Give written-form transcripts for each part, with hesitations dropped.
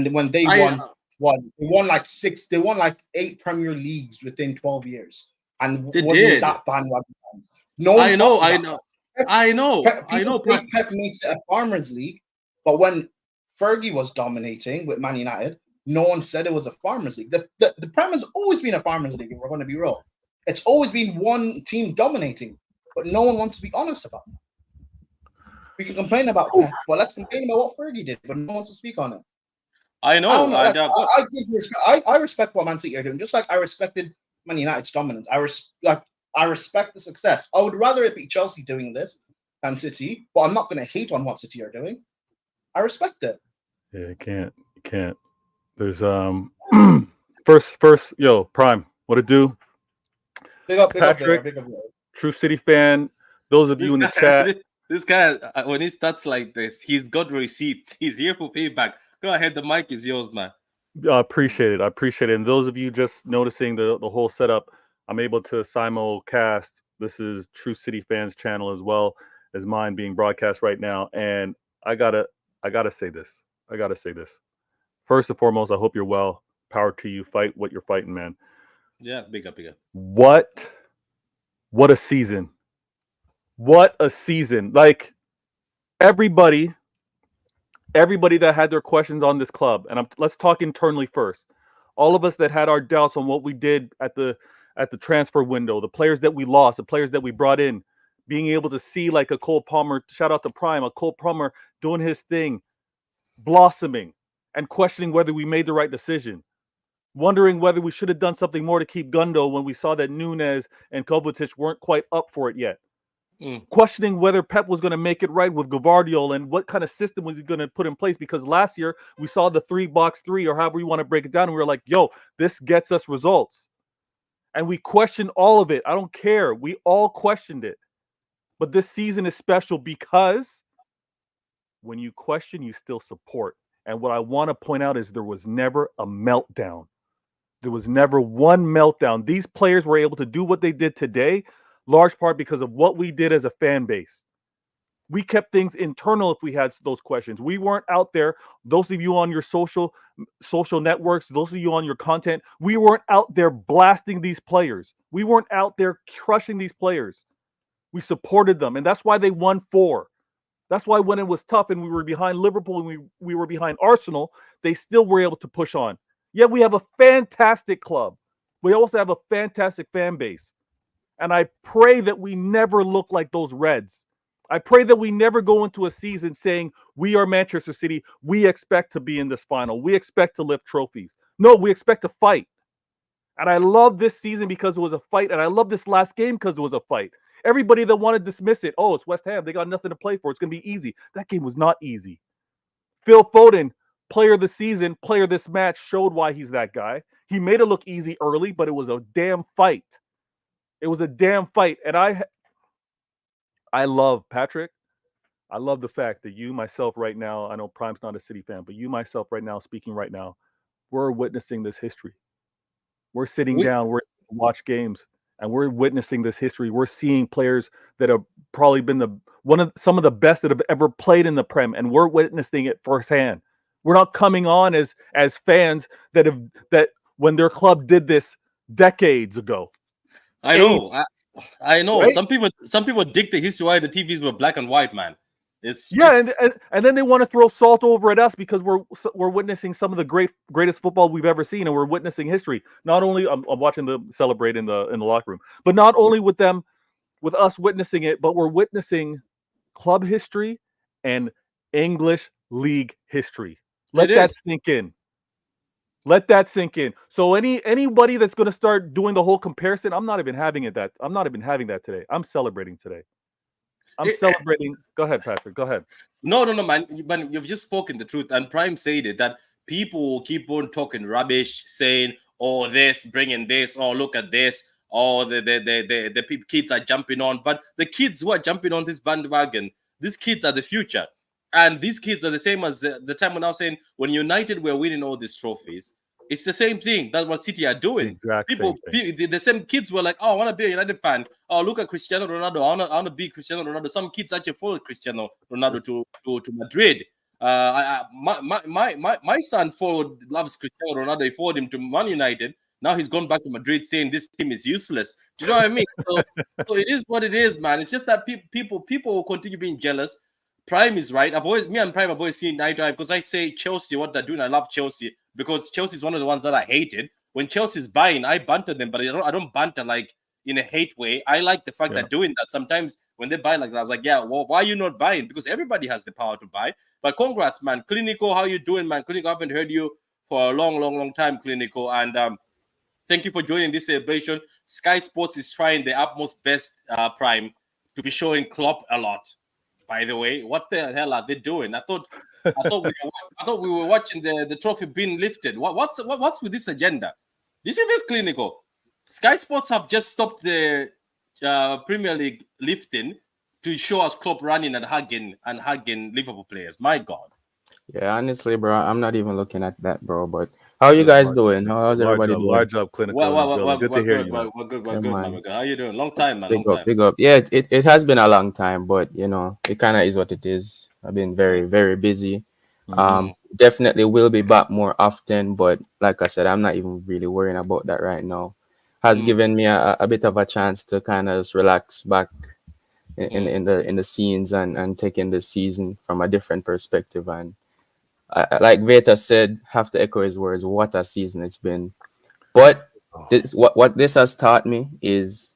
And when they won like 8 Premier Leagues within 12 years. And they wasn't did. that bandwagon? No one talks about that. I know. People say Pep makes it a farmers league, but when Fergie was dominating with Man United, no one said it was a farmers league. The Prem has always been a farmers league, if we're going to be real. It's always been one team dominating, but no one wants to be honest about it. We can complain about Pep, but let's complain about what Fergie did, but no one wants to speak on it. I know. I respect what Man City are doing, just like I respected Man United's dominance. I respect the success. I would rather it be Chelsea doing this than City, but I'm not going to hate on what City are doing. I respect it. Yeah, you can't. There's first, yo, Prime, what it do? Big up Patrick, big up there. True City fan. Those of you in the chat. This guy, when he starts like this, he's got receipts. He's here for payback. Go ahead, the mic is yours, man. I appreciate it. And those of you just noticing the whole setup, I'm able to simulcast. This is True City Fans channel as well as mine being broadcast right now. And I gotta say this. First and foremost, I hope you're well. Power to you. Fight what you're fighting, man. Yeah, big up. What a season. What a season. Like everybody that had their questions on this club, and let's talk internally first. All of us that had our doubts on what we did at the transfer window, the players that we lost, the players that we brought in, being able to see like a Cole Palmer, shout out to Prime, a Cole Palmer doing his thing, blossoming, and questioning whether we made the right decision. Wondering whether we should have done something more to keep Gundo when we saw that Nunez and Kovacic weren't quite up for it yet. Questioning whether Pep was going to make it right with Gvardiol and what kind of system was he going to put in place, because last year we saw the 3-box-3 or however you want to break it down, and we were like, yo, this gets us results. And we questioned all of it. I don't care. We all questioned it. But this season is special because when you question, you still support. And what I want to point out is there was never a meltdown. There was never one meltdown. These players were able to do what they did today, large part because of what we did as a fan base. We kept things internal if we had those questions. We weren't out there. Those of you on your social networks, those of you on your content, we weren't out there blasting these players. We weren't out there crushing these players. We supported them, and that's why they won 4. That's why when it was tough and we were behind Liverpool and we were behind Arsenal, they still were able to push on. Yeah, we have a fantastic club. We also have a fantastic fan base. And I pray that we never look like those Reds. I pray that we never go into a season saying, we are Manchester City. We expect to be in this final. We expect to lift trophies. No, we expect to fight. And I love this season because it was a fight. And I love this last game because it was a fight. Everybody that wanted to dismiss it, oh, it's West Ham. They got nothing to play for. It's going to be easy. That game was not easy. Phil Foden, player of the season, player of this match, showed why he's that guy. He made it look easy early, but it was a damn fight. It was a damn fight. And I love, Patrick, I love the fact that you, myself right now, I know Prime's not a City fan, but you, myself right now, speaking right now, we're witnessing this history. We're sitting down, we're watch games, and we're witnessing this history. We're seeing players that have probably been some of the best that have ever played in the Prem, and we're witnessing it firsthand. We're not coming on as fans that when their club did this decades ago. I know. Right? Some people dictate history why the TVs were black and white, man. It's and then they want to throw salt over at us because we're witnessing some of the greatest football we've ever seen, and we're witnessing history. Not only I'm watching them celebrate in the locker room, but not only with us witnessing it, but we're witnessing club history and English league history. Let that sink in. Let that sink in. So anybody that's going to start doing the whole comparison, I'm not even having that today. I'm celebrating today. I'm celebrating. Go ahead, Patrick. Go ahead. No, man. But you've just spoken the truth. And Prime said it, that people will keep on talking rubbish, saying, oh, this, bringing this, oh, look at this, oh, the kids are jumping on. But the kids who are jumping on this bandwagon, these kids are the future. And these kids are the same as the time when I was saying, when United were winning all these trophies, it's the same thing. That's what City are doing. The same kids were like, oh, I want to be a United fan. Oh, look at Cristiano Ronaldo. I want to be Cristiano Ronaldo. Some kids actually followed Cristiano Ronaldo to Madrid. My son loves Cristiano Ronaldo. He followed him to Man United. Now he's gone back to Madrid, saying this team is useless. Do you know what I mean? So it is what it is, man. It's just that people will continue being jealous. Prime is right. Me and Prime have always seen eye to eye because I say Chelsea, what they're doing. I love Chelsea because Chelsea is one of the ones that I hated. When Chelsea's buying, I banter them, but I don't banter like in a hate way. I like the fact they're doing that. Sometimes when they buy like that, I was like, yeah, well, why are you not buying? Because everybody has the power to buy. But congrats, man. Klilnical, how you doing, man? Klilnical, I haven't heard you for a long time, Klilnical. And thank you for joining this celebration. Sky Sports is trying the utmost best, Prime, to be showing Klopp a lot. By the way, what the hell are they doing? I thought we were watching the trophy being lifted. What's with this agenda? Do you see this, Klilnical? Sky Sports have just stopped the Premier League lifting to show us Klopp running and hugging Liverpool players. My God. Yeah, honestly, bro, I'm not even looking at that, bro. But how you guys doing? How's everybody doing? Large up, Klilnical. Good to hear you. We're good, man. How you doing? Long time, man. Big up. Yeah, it has been a long time, but you know, it kind of is what it is. I've been very busy. Definitely will be back more often, but like I said, I'm not even really worrying about that right now. Has given me a bit of a chance to kind of just relax back in the scenes and taking the season from a different perspective. And like Veta said, have to echo his words. What a season it's been. But what this has taught me is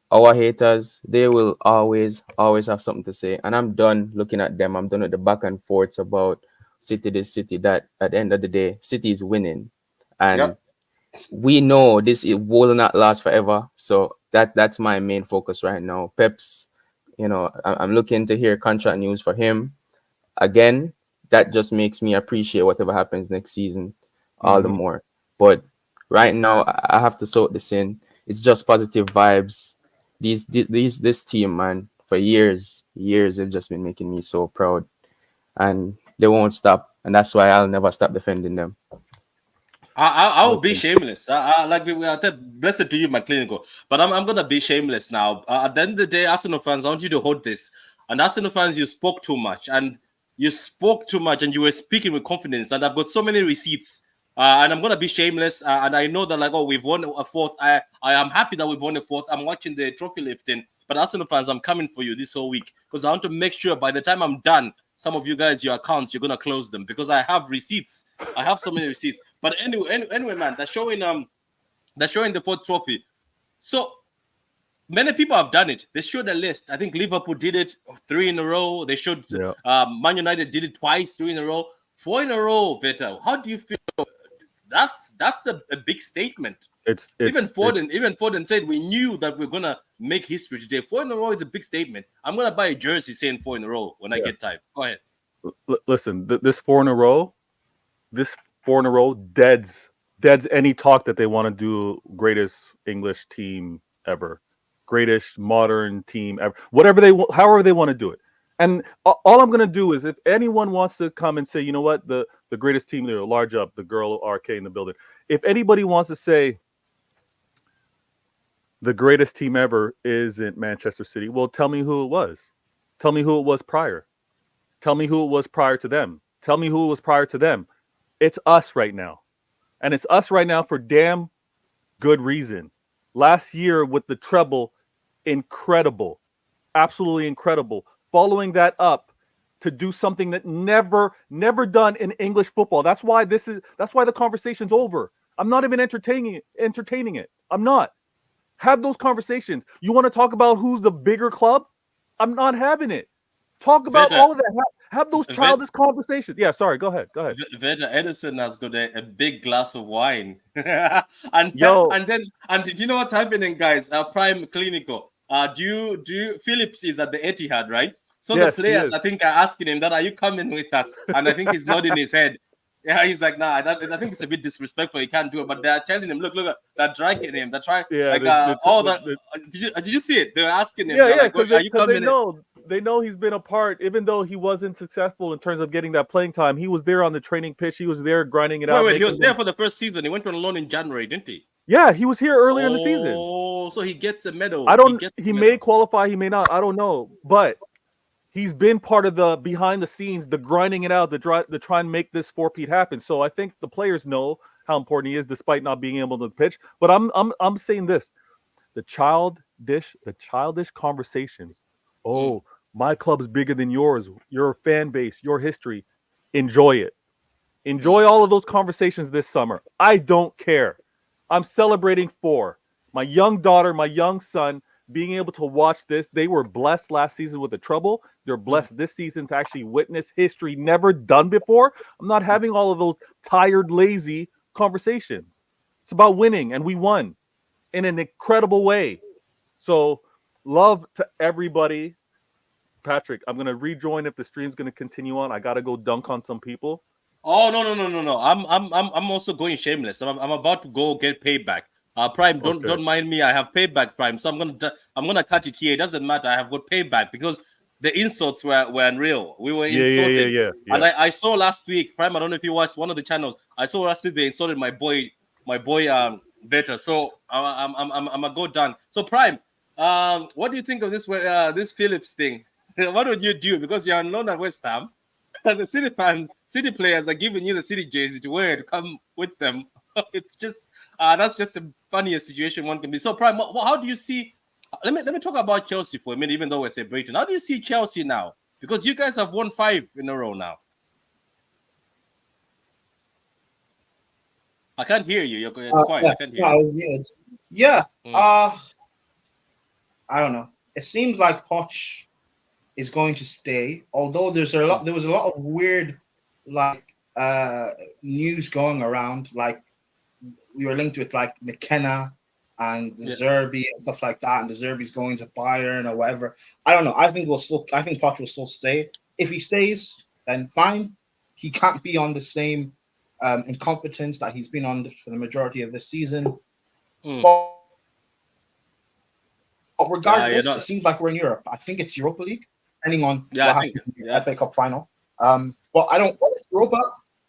our haters, they will always have something to say. And I'm done looking at them. I'm done with the back and forths about City this, City that. At the end of the day, City is winning. And we know it will not last forever. So that's my main focus right now. Pep's, you know, I'm looking to hear contract news for him. Again, that just makes me appreciate whatever happens next season all the more. But right now, I have to soak this in. It's just positive vibes. This team, man, for years, they've just been making me so proud, and they won't stop. And that's why I'll never stop defending them. I will be shameless. Blessed to you, my Klilnical. But I'm gonna be shameless now. At the end of the day, Arsenal fans, I want you to hold this. And Arsenal fans, you spoke too much, and you were speaking with confidence. And I've got so many receipts. And I'm gonna be shameless. And I know that we've won a fourth. I am happy that we've won a fourth. I'm watching the trophy lifting. But Arsenal fans, I'm coming for you this whole week because I want to make sure by the time I'm done, some of you guys, your accounts, you're gonna close them because I have receipts. I have so many receipts. But anyway, man, they're showing the fourth trophy. So many people have done it. They showed a list. I think Liverpool did it 3 in a row. They showed Man United did it twice, 3 in a row, 4 in a row. Veta, how do you feel? That's a big statement. Even Foden said we knew that we're gonna make history today. 4 in a row is a big statement. I'm gonna buy a jersey saying 4 in a row when I get time. Go ahead. Listen, this 4 in a row, deads any talk that they want to do greatest English team ever, greatest modern team ever, however they want to do it. And all I'm gonna do is if anyone wants to come and say, you know what, the greatest team there, large up, the girl RK in the building. If anybody wants to say the greatest team ever isn't Manchester City, well, tell me who it was. Tell me who it was prior. Tell me who it was prior to them. Tell me who it was prior to them. It's us right now. And it's us right now for damn good reason. Last year with the treble, incredible. Absolutely incredible. Following that up to do something that never done in English football. That's why the conversation's over. I'm not even entertaining it. I'm not. Have those conversations. You want to talk about who's the bigger club? I'm not having it. Talk about all of that. Have those childish conversations. Yeah, sorry. Go ahead. Veta Edison has got a big glass of wine. and did you know what's happening, guys? Prime Klilnical. Do you Phillips is at the Etihad, right? So the players, I think, are asking him that, are you coming with us? And I think he's nodding his head. Yeah, he's like, nah, I think it's a bit disrespectful. He can't do it. But they're telling him, look, they're dragging him. They're trying, did you see it? They're asking him, are you coming in? They know he's been a part, even though he wasn't successful in terms of getting that playing time. He was there on the training pitch. He was there grinding it out. Wait, he was there for the first season. He went on loan in January, didn't he? Yeah, he was here earlier in the season. Oh, so he gets a medal. He may qualify, he may not. I don't know. But He's been part of the behind the scenes, the grinding it out, to try and make this four-peat happen. So I think the players know how important he is, despite not being able to pitch. But I'm saying this: the childish conversations. Oh, my club's bigger than yours. Your fan base, your history. Enjoy it. Enjoy all of those conversations this summer. I don't care. I'm celebrating for my young daughter, my young son, being able to watch this. They were blessed last season with the trouble. They're blessed this season to actually witness history never done before. I'm not having all of those tired, lazy conversations. It's about winning, and we won in an incredible way. So, love to everybody. Patrick, I'm going to rejoin if the stream's going to continue on. I got to go dunk on some people. Oh no! I'm also going shameless. I'm about to go get payback. Prime, don't mind me. I have payback, Prime. So I'm gonna cut it here. It doesn't matter. I have got payback because the insults were unreal. We were insulted. Yeah. And I saw last week, Prime. I don't know if you watched one of the channels. I saw last week they insulted my boy Better. So I'm gonna go down. So Prime, what do you think of this Phillips thing? What would you do? Because you're unknown at West Ham. The City players are giving you the City jersey to wear to come with them. It's just that's just the funniest situation one can be. So, Prime, how do you see? Let me talk about Chelsea for a minute, even though we're celebrating. How do you see Chelsea now? Because you guys have won 5 in a row now. I can't hear you. It's quiet. Yeah, I can't hear you. Yeah. I don't know. It seems like Poch is going to stay, although there was a lot of weird news going around, like we were linked with like McKenna and Zerbi and stuff like that, and the Zerbi's going to Bayern or whatever. I don't know. I think Poch will still stay. If he stays, then fine. He can't be on the same incompetence that he's been on for the majority of this season. But regardless, it seems like we're in Europe. I think it's Europa League, depending on what happens in the FA Cup final. But I don't, whether it's Europa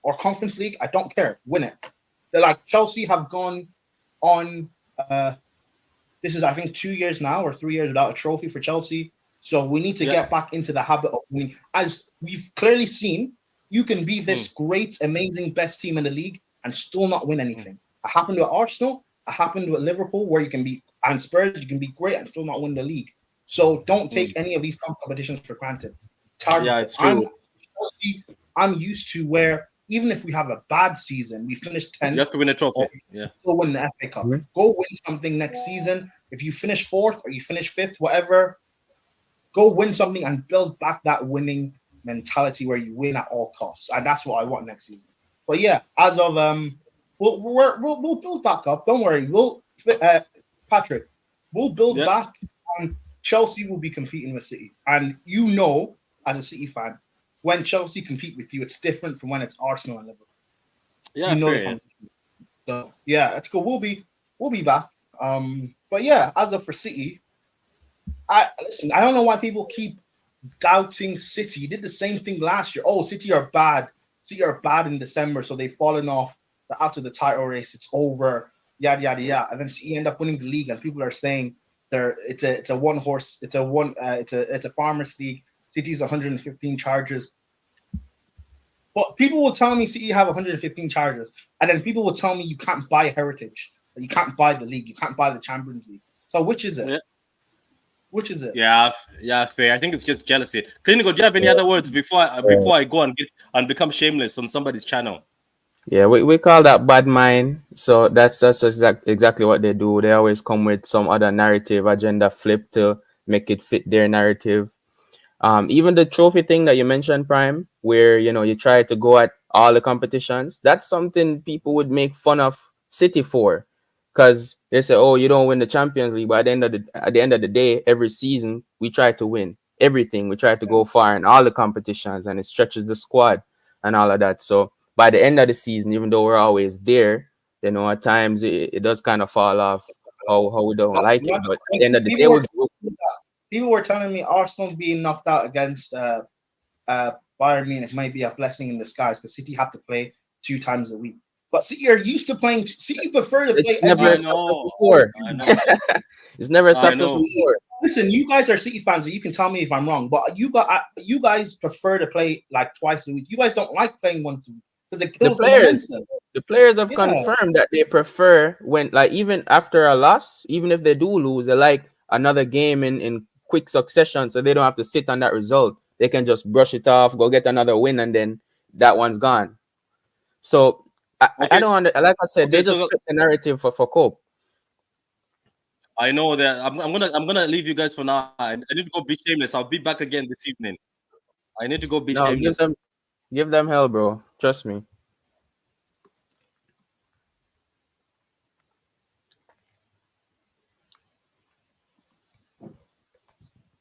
or Conference League, I don't care. Win it. They're like Chelsea have gone on. This is, I think, 2 years now or 3 years without a trophy for Chelsea. So we need to get back into the habit of winning. As we've clearly seen, you can be this great, amazing, best team in the league and still not win anything. It happened with Arsenal. It happened with Liverpool, where you can be, and Spurs, you can be great and still not win the league. So don't take any of these competitions for granted. It's true. I'm used to where even if we have a bad season, we finish 10th. You have to win a trophy. Go win the FA Cup. Go win something next season. If you finish 4th or you finish 5th, whatever, go win something and build back that winning mentality where you win at all costs. And that's what I want next season. But yeah, as of we'll build back up. Don't worry. Patrick, we'll build back, and Chelsea will be competing with City. And you know, as a City fan, when Chelsea compete with you, it's different from when it's Arsenal and Liverpool. Yeah, you know So yeah, it's cool. We'll be back. But yeah, as of for City, I don't know why people keep doubting City. You did the same thing last year. Oh, City are bad. City are bad in December, so they've fallen off. They're out of the title race. It's over. Yada yada yada. And then City end up winning the league, and people are saying it's a farmers league. City's 115 charges. But people will tell me City have 115 charges, and then people will tell me you can't buy Heritage, you can't buy the league, you can't buy the Champions League. So which is it? Which is it? Yeah, fair. I think it's just jealousy. Klilnical, do you have any other words before I go and become shameless on somebody's channel? Yeah, we call that bad mind. So that's exactly what they do. They always come with some other narrative agenda flip to make it fit their narrative. Even the trophy thing that you mentioned, Prime, where you try to go at all the competitions, that's something people would make fun of City for, because they say, "Oh, you don't win the Champions League," but at the end of the day, every season we try to win everything. We try to go far in all the competitions, and it stretches the squad and all of that. So by the end of the season, even though we're always there, at times it does kind of fall off how we don't like it. But at the end of the day, people were telling me Arsenal being knocked out against Bayern Munich might be a blessing in disguise, because City have to play 2 times a week. But City are used to playing. City prefer to play. It's never stopped us before. It's never stopped us before. listen, you guys are City fans, so you can tell me if I'm wrong. But you guys prefer to play like twice a week. You guys don't like playing once a week because it kills the momentum. The players have Yeah. confirmed that they prefer when, like, even after a loss, even if they do lose, they like another game in quick succession, so they don't have to sit on that result. They can just brush it off, go get another win, and then that one's gone. So I don't want to, like I said, Okay, they just flip the narrative for Cope. I know that I'm gonna leave you guys for now. I need to go be shameless. I'll be back again this evening. I need to go be shameless. Give them hell, bro. Trust me.